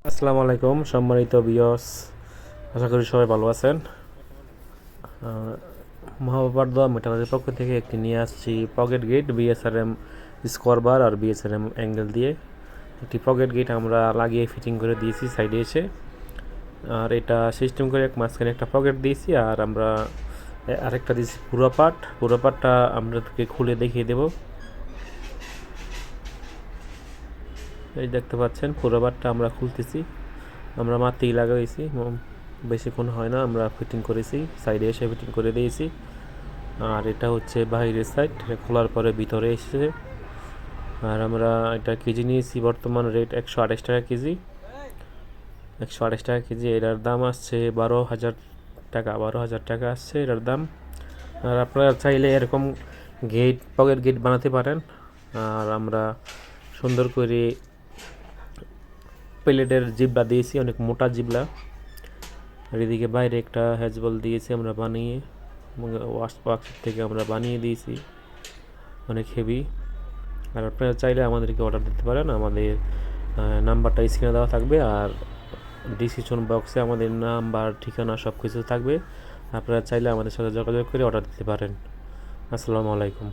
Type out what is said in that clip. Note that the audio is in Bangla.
আসসালামু আলাইকুম সম্মানিত ভিউয়ার্স, আশা করি সবাই ভালো আছেন। মহাবারদ মেটালের পক্ষ থেকে একটি নিয়ে আসছি পকেট গেট বিএসআরএম স্কোয়ার বার আর বিএসআরএম অ্যাঙ্গেল দিয়ে একটি পকেট গেট আমরা লাগিয়ে ফিটিং করে দিয়েছি সাইডে এসে। আর এটা সিস্টেম করে মাঝখানে একটা পকেট দিয়েছি, আর আমরা আরেকটা দিয়েছি পুরো পাটটা আপনাদেরকে খুলে দেখিয়ে দেব। এই দেখতে পাচ্ছেন পুরো পাটটা আমরা খুলতেছি, আমরা মাত্রই লাগাইছি, বেশিক্ষণ হয় না, আমরা ফিটিং করেছি, সাইডে এসে ফিটিং করে দিয়েছি। আর এটা হচ্ছে বাইরের সাইড, এটা খোলার পরে ভিতরে এসেছে। আর আমরা এটা কেজি নিয়েছি, বর্তমান রেট 128 টাকা কেজি। 128 টাকা কেজি, এটার দাম আসছে 12,000 টাকা। 12,000 টাকা আসছে এটার দাম। আর আপনারা চাইলে এরকম পকেট গেট বানাতে পারেন। আর আমরা সুন্দর করে প্লেটের জিবলা দিয়েছি, অনেক মোটা জিবলা। আর এদিকে বাইরে একটা হ্যাজবল দিয়েছি আমরা বানিয়ে, ওয়ার্কশপ থেকে আমরা বানিয়ে দিয়েছি, অনেক হেভি। আর আপনারা চাইলে আমাদেরকে অর্ডার দিতে পারেন, আমাদের নাম্বারটা স্ক্রিনে দেওয়া থাকবে, আর ডিসক্রিপশন বক্সে আমাদের নাম্বার, ঠিকানা সব কিছু থাকবে। আপনারা চাইলে আমাদের সাথে যোগাযোগ করে অর্ডার দিতে পারেন। আসসালামু আলাইকুম।